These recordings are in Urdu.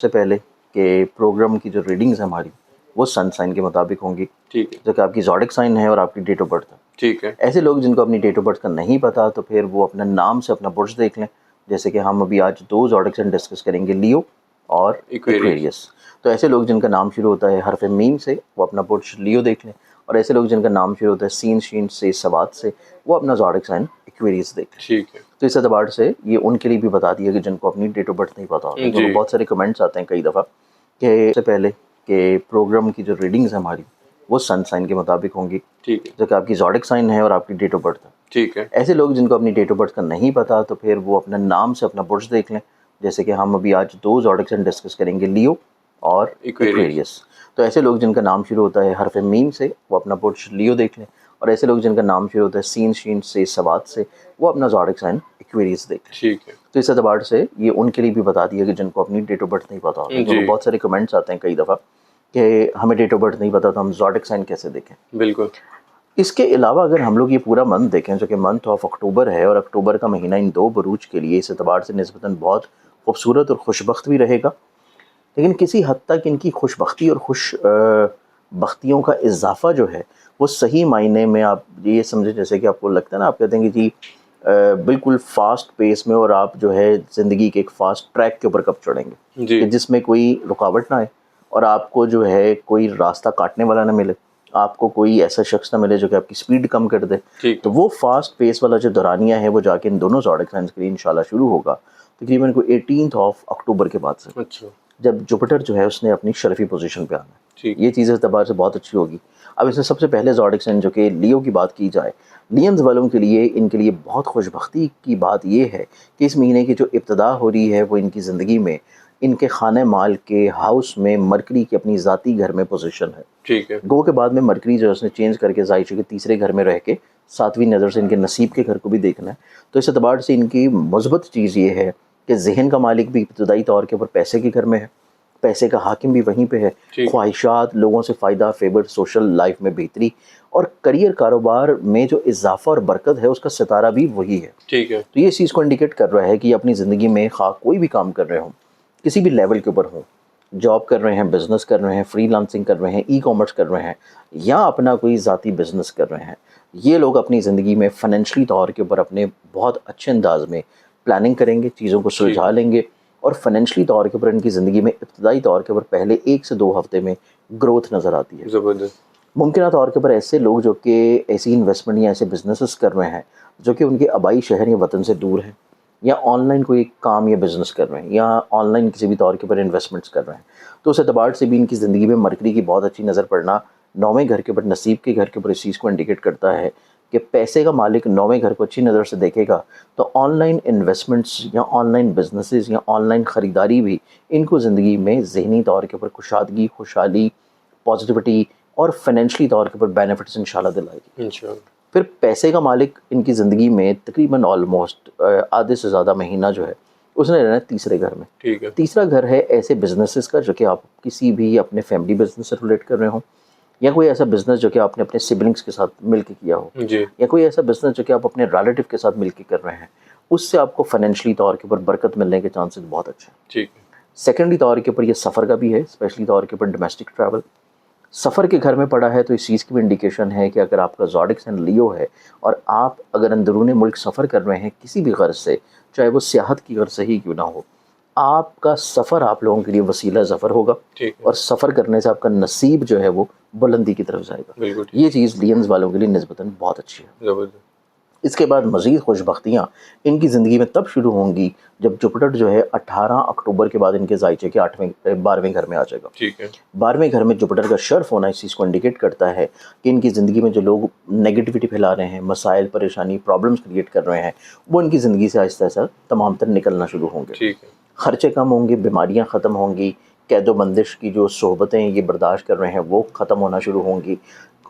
سے پہلے کہ پروگرام کی جو ریڈنگز ہیں ہماری وہ سن سائن کے مطابق ہوں گی. ٹھیک ہے. جو کہ آپ کی زوڈک سائن ہے اور آپ کی ڈیٹ آف برتھ ہے. ٹھیک ہے. ایسے لوگ جن کو اپنی ڈیٹ آف برتھ کا نہیں پتا تو پھر وہ اپنے نام سے اپنا برج دیکھ لیں. جیسے کہ ہم ابھی آج 2 زوڈک سائن ڈسکس کریں گے، لیو اور ایکویریس. تو ایسے لوگ جن کا نام شروع ہوتا ہے حرف میم سے وہ اپنا برج لیو دیکھ لیں، اور ایسے لوگ جن کا نام شروع ہوتا ہے سین شین سے سوات سے وہ اپنا زوڈک سائن ایکویریس دیکھ لیں. ٹھیک ہے. تو اس اعتبار سے یہ ان کے لیے بھی بتا دیا کہ جن کو اپنی ڈیٹ آف برتھ نہیں پتا ہوتا. کیونکہ بہت سارے کمنٹس آتے ہیں کئی دفعہ کہ سے پہلے کہ پروگرام کی جو ریڈنگز ہیں ہماری وہ سن سائن کے مطابق ہوں گی. ٹھیک ہے. جو کہ آپ کی زوڈک سائن ہے اور آپ کی ڈیٹ آف برتھ ہے. ٹھیک ہے. ایسے لوگ جن کو اپنی ڈیٹ آف برتھ کا نہیں پتا تو پھر وہ اپنے نام سے اپنا برج دیکھ لیں. جیسے کہ ہم ابھی آج 2 زوڈک سائن ڈسکس کریں گے، لیو اور ایکویریس. تو ایسے لوگ جن کا نام شروع ہوتا ہے حرف میم سے وہ اپنا برج لیو دیکھ لیں، اور ایسے لوگ جن کا نام شروع ہوتا ہے سین شین سے سوات سے وہ اپنا زوڈک سائن ایکویریس دیکھ لیں. ٹھیک ہے. تو اس اعتبار سے یہ ان کے لیے بھی بتا دیا کہ جن کو اپنی ڈیٹ آف برتھ نہیں پتا ہوتا. کیونکہ بہت سارے کمنٹس آتے ہیں کئی دفعہ کہ ہمیں ڈیٹ آف برتھ نہیں پتا تو ہم زوڈک سائن کیسے دیکھیں. بالکل. اس کے علاوہ اگر ہم لوگ یہ پورا منتھ دیکھیں جو کہ منتھ آف اکتوبر ہے، اور اکتوبر کا مہینہ ان 2 بروج کے لیے اس اعتبار سے نسبتاً بہت خوبصورت اور خوش بخت بھی رہے گا. لیکن کسی حد تک ان کی خوش بختی اور خوش بختیوں کا اضافہ جو ہے وہ صحیح معنی میں آپ یہ سمجھیں، جیسے کہ آپ کو لگتا ہے نا، آپ کہتے ہیں کہ جی بالکل فاسٹ پیس میں، اور آپ جو ہے زندگی کے ایک فاسٹ ٹریک کے اوپر کب چڑھیں گے کہ جس میں کوئی رکاوٹ نہ آئے اور آپ کو جو ہے کوئی راستہ کاٹنے والا نہ ملے، آپ کو کوئی ایسا شخص نہ ملے جو کہ آپ کی سپیڈ کم کر دے. تو وہ فاسٹ پیس والا جو دورانیہ ہے وہ جا کے ان دونوں زوڈک سائنس کے لیے انشاءاللہ شروع ہوگا تقریباً کوئی 18 اکتوبر کے بعد سے. اچھا. جب جوپیٹر جو ہے اس نے اپنی شرفی پوزیشن پہ آنا ہے. ٹھیک. یہ چیز اس اعتبار سے بہت اچھی ہوگی. اب اس میں سب سے پہلے زوڈک سائن جو کہ لیو کی بات کی جائے، لینز والوں کے لیے ان کے لیے بہت خوش بختی کی بات یہ ہے کہ اس مہینے کی جو ابتدا ہو رہی ہے وہ ان کی زندگی میں ان کے خانہ مال کے ہاؤس میں مرکری کی اپنی ذاتی گھر میں پوزیشن ہے. ٹھیک ہے. گو کے بعد میں مرکری جو ہے اس نے چینج کر کے ظاہر کے تیسرے گھر میں رہ کے 7ویں نظر سے ان کے نصیب کے گھر کو بھی دیکھنا ہے. تو اس اعتبار سے ان کی مثبت چیز یہ ہے کہ ذہن کا مالک بھی ابتدائی طور کے اوپر پیسے کے گھر میں ہے، پیسے کا حاکم بھی وہیں پہ ہے. خواہشات، لوگوں سے فائدہ، فیور، سوشل لائف میں بہتری اور کریئر کاروبار میں جو اضافہ اور برکت ہے اس کا ستارہ بھی وہی ہے. ٹھیک ہے. تو یہ چیز کو انڈیکیٹ کر رہا ہے کہ اپنی زندگی میں خواہ کوئی بھی کام کر رہے ہوں، کسی بھی لیول کے اوپر ہوں، جاب کر رہے ہیں، بزنس کر رہے ہیں، فری لانسنگ کر رہے ہیں، ای کامرس کر رہے ہیں، یا اپنا کوئی ذاتی بزنس کر رہے ہیں، یہ لوگ اپنی زندگی میں فائنینشلی طور کے اوپر اپنے بہت اچھے انداز میں پلاننگ کریں گے، چیزوں کو سلجھا لیں گے، اور فائنینشلی طور کے اوپر ان کی زندگی میں ابتدائی طور کے اوپر پہلے 1 سے 2 ہفتے میں گروتھ نظر آتی ہے. زبردست. ممکنہ طور کے اوپر ایسے لوگ جو کہ ایسی انویسٹمنٹ یا ایسے بزنسز کر رہے ہیں جو کہ ان کے آبائی شہر یا وطن سے دور ہیں، یا آن لائن کوئی کام یا بزنس کر رہے ہیں، یا آن لائن کسی بھی طور کے اوپر انویسٹمنٹس کر رہے ہیں، تو اس اعتبار سے بھی ان کی زندگی میں مرکری کی بہت اچھی نظر پڑنا 9ویں گھر کے اوپر، نصیب کے گھر کے اوپر، اس چیز کو انڈیکیٹ کرتا ہے کہ پیسے کا مالک 9ویں گھر کو اچھی نظر سے دیکھے گا تو آن لائن انویسٹمنٹس یا آن لائن بزنسز یا آن لائن خریداری بھی ان کو زندگی میں ذہنی طور کے اوپر کشادگی، خوشحالی، پازیٹیوٹی اور فائنینشلی طور کے اوپر بینیفٹس انشاءاللہ دلائے گی. انشاءاللہ. پھر پیسے کا مالک ان کی زندگی میں تقریباً آلموسٹ آدھے سے زیادہ مہینہ جو ہے اس نے رہنا ہے تیسرے گھر میں. ٹھیک ہے. تیسرا گھر ہے ایسے بزنسز کا جو کہ آپ کسی بھی اپنے فیملی بزنس سے ریلیٹ کر رہے ہوں، یا کوئی ایسا بزنس جو کہ آپ نے اپنے سبلنگس کے ساتھ مل کے کیا ہو، یا کوئی ایسا بزنس جو کہ آپ اپنے ریلیٹیو کے ساتھ مل کے کر رہے ہیں، اس سے آپ کو فائنینشلی طور کے اوپر برکت ملنے کے چانسز بہت اچھے ہیں. ٹھیک ہے. سیکنڈلی طور کے اوپر یہ سفر کا بھی ہے، اسپیشلی طور کے اوپر ڈومیسٹک ٹریول. سفر کے گھر میں پڑا ہے تو اس چیز کی بھی انڈیکیشن ہے کہ اگر آپ کا زوڈک سائن لیو ہے اور آپ اگر اندرون ملک سفر کر رہے ہیں کسی بھی غرض سے، چاہے وہ سیاحت کی غرض سے ہی کیوں نہ ہو، آپ کا سفر آپ لوگوں کے لیے وسیلہ ظفر ہوگا، اور سفر کرنے سے آپ کا نصیب جو ہے وہ بلندی کی طرف جائے گا. یہ چیز لینز والوں کے لیے نسبتاً بہت اچھی ہے. اس کے بعد مزید خوش بختیاں ان کی زندگی میں تب شروع ہوں گی جب جوپیٹر جو ہے 18 اکتوبر کے بعد ان کے زائچے کے 12ویں گھر میں آ جائے گا. ٹھیک ہے. 12ویں گھر میں جوپیٹر کا شرف ہونا اس چیز کو انڈیکیٹ کرتا ہے کہ ان کی زندگی میں جو لوگ نیگیٹیوٹی پھیلا رہے ہیں، مسائل، پریشانی، پرابلمس کریٹ کر رہے ہیں، وہ ان کی زندگی سے آہستہ آہستہ تمام تر نکلنا شروع ہوں گے. ٹھیک ہے. خرچے کم ہوں گے، بیماریاں ختم ہوں گی، قید و بندش کی جو صحبتیں یہ برداشت کر رہے ہیں وہ ختم ہونا شروع ہوں گی.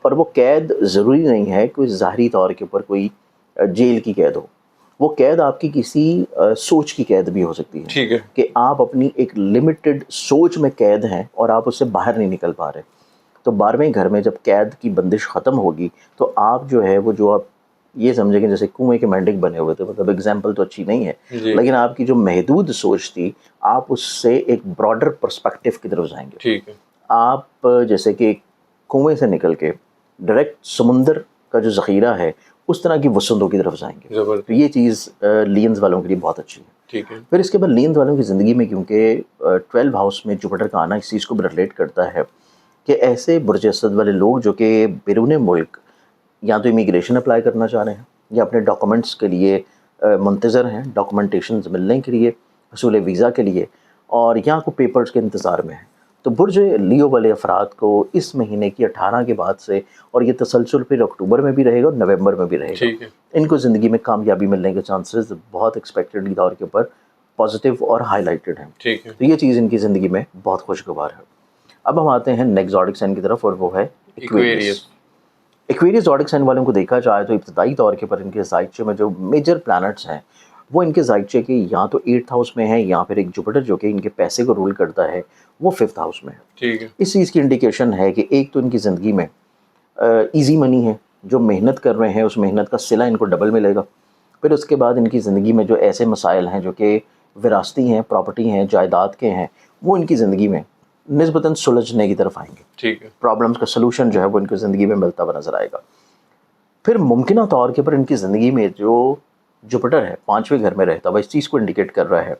اور وہ قید ضروری نہیں ہے کوئی ظاہری طور کے اوپر کوئی جیل کی قید ہو، وہ قید آپ کی کسی سوچ کی قید بھی ہو سکتی ہے. ٹھیک ہے. کہ آپ اپنی ایک لمیٹڈ سوچ میں قید ہیں اور آپ اس سے باہر نہیں نکل پا رہے. تو 12ویں گھر میں جب قید کی بندش ختم ہوگی تو آپ جو ہے وہ جو آپ یہ سمجھے کہ جیسے کنویں کے مینڈک بنے ہوئے تھے, مطلب اگزامپل تو اچھی نہیں ہے, لیکن آپ کی جو محدود سوچ تھی آپ اس سے ایک براڈر پرسپیکٹو کی طرف جائیں گے. ٹھیک ہے. آپ جیسے کہ کنویں سے نکل کے ڈائریکٹ سمندر کا جو ذخیرہ ہے اس طرح کی وسعتوں کی طرف جائیں گے. تو یہ چیز لینز والوں کے لیے بہت اچھی ہے. ٹھیک ہے. پھر اس کے بعد لینز والوں کی زندگی میں کیونکہ 12 ہاؤس میں جوپیٹر کا آنا اس چیز کو بھی ریلیٹ کرتا ہے کہ ایسے برج اسد والے لوگ جو کہ بیرون ملک یا تو امیگریشن اپلائی کرنا چاہ رہے ہیں یا اپنے ڈاکومنٹس کے لیے منتظر ہیں, ڈاکومنٹیشنز ملنے کے لیے, حصول ویزا کے لیے, اور یہاں کو پیپرز کے انتظار میں ہیں, تو برج لیو والے افراد کو اس مہینے کی 18 کے بعد سے, اور یہ تسلسل پھر اکتوبر میں بھی رہے گا اور نومبر میں بھی رہے گا, ان کو زندگی میں کامیابی ملنے کے چانسز بہت ایکسپیکٹڈلی طور کے اوپر پازیٹیو اور ہائی لائٹڈ ہیں. تو یہ چیز ان کی زندگی میں بہت خوشگوار ہے. اب ہم آتے ہیں نیکسٹ زوڈک سائن کی طرف, اور وہ ہے ایکویریس. ایکویریس زوڈک سائن والوں کو دیکھا جائے تو ابتدائی طور کے پر ان کے زائچے میں جو میجر پلانٹس ہیں وہ ان کے زائچے کے یا تو 8th ہاؤس میں ہے, یا پھر ایک جوپیٹر جو کہ ان کے پیسے کو رول کرتا ہے وہ 5th ہاؤس میں ہے. ٹھیک ہے. اس چیز کی انڈیکیشن ہے کہ ایک تو ان کی زندگی میں ایزی منی ہے, جو محنت کر رہے ہیں اس محنت کا صلہ ان کو ڈبل ملے گا. پھر اس کے بعد ان کی زندگی میں جو ایسے مسائل ہیں جو کہ وراثتی ہیں, پراپرٹی ہیں, جائیداد کے ہیں, وہ ان کی زندگی میں نسبتاً سلجھنے کی طرف آئیں گے. ٹھیک ہے. پرابلمس کا سلوشن جو ہے وہ ان کی زندگی میں ملتا ہوا نظر آئے گا. پھر ممکنہ طور کے پر ان کی زندگی میں جو جوپیٹر ہے 5ویں گھر میں رہتا ہوا اس چیز کو انڈیکیٹ کر رہا ہے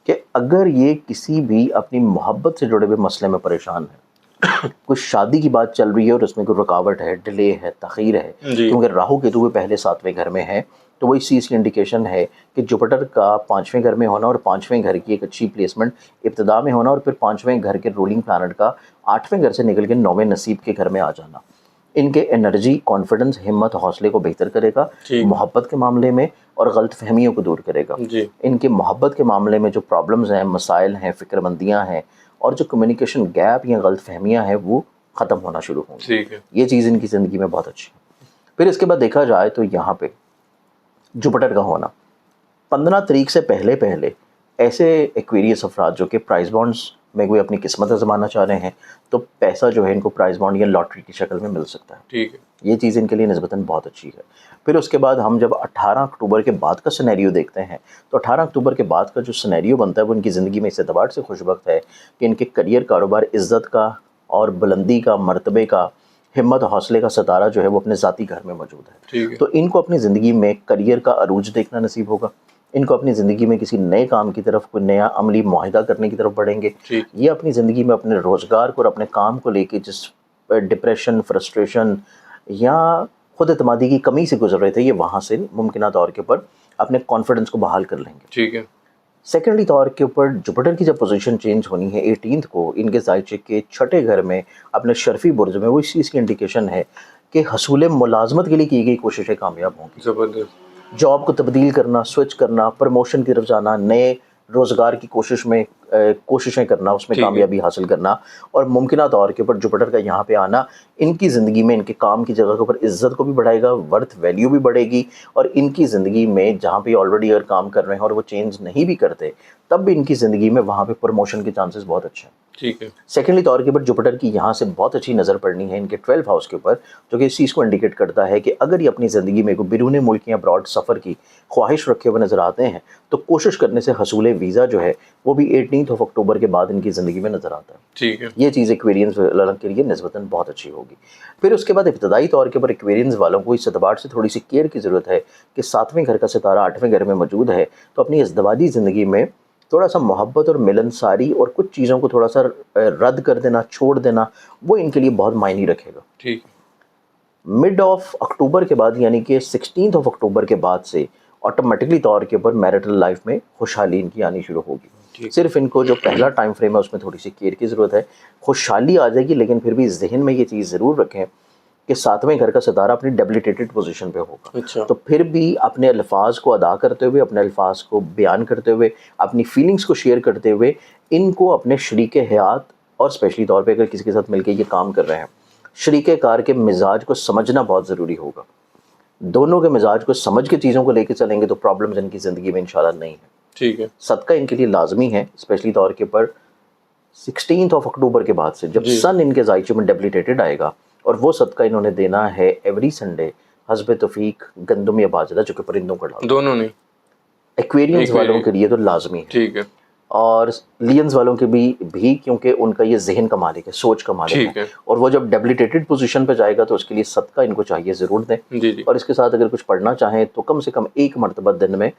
کہ اگر یہ کسی بھی اپنی محبت سے جڑے ہوئے مسئلے میں پریشان ہے, کچھ شادی کی بات چل رہی ہے اور اس میں کوئی رکاوٹ ہے, ڈیلے ہے, تاخیر ہے, کیونکہ راہو کیتو بھی پہلے 7ویں گھر میں ہے, تو وہ اس چیز کی انڈیکیشن ہے کہ جوپیٹر کا 5ویں گھر میں ہونا اور 5ویں گھر کی ایک اچھی پلیسمنٹ ابتدا میں ہونا, اور پھر 5ویں گھر کے رولنگ پلانٹ کا 8ویں گھر سے نکل کے 9ویں نصیب کے گھر میں آ جانا ان کے انرجی, کانفیڈنس, ہمت, حوصلے کو بہتر کرے گا محبت کے معاملے میں, اور غلط فہمیوں کو دور کرے گا. ان کے محبت کے معاملے میں جو پرابلمز ہیں, مسائل ہیں, فکر مندیاں ہیں, اور جو کمیونیکیشن گیپ یا غلط فہمیاں ہیں وہ ختم ہونا شروع ہوں گی. یہ چیز ان کی زندگی میں بہت اچھی ہے. پھر اس کے بعد دیکھا جائے تو یہاں پہ جوپیٹر کا ہونا 15 تاریخ سے پہلے ایسے ایکویریس افراد جو کہ پرائز بانڈز میں کوئی اپنی قسمت آزمانا چاہ رہے ہیں تو پیسہ جو ہے ان کو پرائز بانڈ یا لاٹری کی شکل میں مل سکتا ہے. ٹھیک ہے. یہ چیز ان کے لیے نسبتاً بہت اچھی ہے. پھر اس کے بعد ہم جب 18 اکتوبر کے بعد کا سینیریو دیکھتے ہیں تو 18 اکتوبر کے بعد کا جو سینیریو بنتا ہے وہ ان کی زندگی میں اس اعتبار سے خوش بخت ہے کہ ان کے کریئر, کاروبار, عزت کا اور بلندی کا, مرتبے کا, ہمت, حوصلے کا ستارہ جو ہے وہ اپنے ذاتی گھر میں موجود ہے. تو ان کو اپنی زندگی میں کریئر کا عروج دیکھنا نصیب ہوگا. ان کو اپنی زندگی میں کسی نئے کام کی طرف, کوئی نیا عملی معاہدہ کرنے کی طرف بڑھیں گے. یہ اپنی زندگی میں اپنے روزگار کو اور اپنے کام کو لے کے جس ڈپریشن, فرسٹریشن یا خود اعتمادی کی کمی سے گزر رہے تھے, یہ وہاں سے ممکنہ طور کے اوپر اپنے کانفیڈنس کو بحال کر لیں گے. ٹھیک ہے. سیکنڈلی طور کے اوپر جوپیٹر کی جب پوزیشن چینج ہونی ہے 18 کو ان کے زائچے کے 6ٹھے گھر میں اپنے شرفی برج میں, وہ اس چیز کی انڈیکیشن ہے کہ حصول ملازمت کے لیے کی گئی کوششیں کامیاب ہوں گی. زبردست. جاب کو تبدیل کرنا, سوئچ کرنا, پروموشن کی طرف جانا, نئے روزگار کی کوششیں کرنا, اس میں کامیابی حاصل کرنا, اور ممکنہ طور کے اوپر جوپیٹر کا یہاں پہ آنا ان کی زندگی میں ان کے کام کی جگہ کے اوپر عزت کو بھی بڑھائے گا, ورتھ ویلیو بھی بڑھے گی, اور ان کی زندگی میں جہاں پہ آلریڈی اگر کام کر رہے ہیں اور وہ چینج نہیں بھی کرتے تب بھی ان کی زندگی میں وہاں پہ پروموشن کے چانسز بہت اچھے ہیں. ٹھیک ہے. سیکنڈلی طور کے اوپر جوپیٹر کی یہاں سے بہت اچھی نظر پڑنی ہے ان کے 12 ہاؤس کے اوپر, جو کہ اس چیز کو انڈیکیٹ کرتا ہے کہ اگر یہ اپنی زندگی میں کوئی بیرون ملک یا ابراڈ سفر کی خواہش رکھے ہوئے نظر آتے ہیں تو کوشش کرنے سے حصول ویزا جو ہے وہ بھی 18 اکتوبر کے بعد ان کی زندگی میں نظر آتا ہے. ٹھیک ہے. یہ چیز ایکویرینس والوں کے لیے نسبتاً بہت اچھی ہوگی. پھر اس کے بعد ابتدائی طور کے اوپر ایکویرینس والوں کو اس اعتبار سے تھوڑی سی کیئر کی ضرورت ہے کہ 7ویں گھر کا ستارہ 8ویں گھر میں موجود ہے, تو اپنی ازدواجی زندگی میں تھوڑا سا محبت اور ملنساری اور کچھ چیزوں کو تھوڑا سا رد کر دینا, چھوڑ دینا, وہ ان کے لیے بہت معنی رکھے گا. ٹھیک. مڈ آف اکتوبر کے بعد یعنی کہ 16 اکتوبر کے بعد سے آٹومیٹکلی طور کے اوپر میرٹل لائف میں خوشحالی ان کی آنی شروع ہوگی. صرف ان کو جو پہلا ٹائم فریم ہے اس میں تھوڑی سی کیئر کی ضرورت ہے. خوشحالی آ جائے گی, لیکن پھر بھی ذہن میں یہ چیز ضرور رکھیں کہ 7ویں گھر کا ستارہ اپنی ڈیبلیٹیٹڈ پوزیشن پہ ہوگا. تو پھر بھی اپنے الفاظ کو ادا کرتے ہوئے, اپنے الفاظ کو بیان کرتے ہوئے, اپنی فیلنگز کو شیئر کرتے ہوئے ان کو اپنے شریک حیات, اور اسپیشلی طور پہ اگر کسی کے ساتھ مل کے یہ کام کر رہے ہیں, شریک کار کے مزاج کو سمجھنا بہت ضروری ہوگا. دونوں کے مزاج کو سمجھ کے چیزوں کو لے کے چلیں گے تو پرابلمز ان کی زندگی میں انشاءاللہ نہیں ہیں. ٹھیک ہے. صدقہ ان کے لیے لازمی ہے, اسپیشلی طور کے پر 16 اکتوبر کے بعد سے جب سن ان کے زائچے میں ڈیبلیٹیٹڈ آئے گا, اور وہ صدقہ انہوں نے دینا ہے ایوری سنڈے حسب توفیق گندم یا باجرہ جو کہ پرندوں کا ڈال، دونوں نہیں، ایکویرینز والوں کے لیے تو لازمی ہے، ٹھیک ہے، اور لینز والوں کے بھی کیونکہ ان کا یہ ذہن کا مالک ہے، سوچ کا مالک ٹھیک ہے، ہے، اور وہ جب ڈیبلیٹیٹڈ پوزیشن پہ جائے گا تو اس کے لیے صدقہ ان کو چاہیے ضرور دیں، جی جی، اور اس کے ساتھ اگر کچھ پڑھنا چاہیں تو کم سے کم ایک مرتبہ دن میں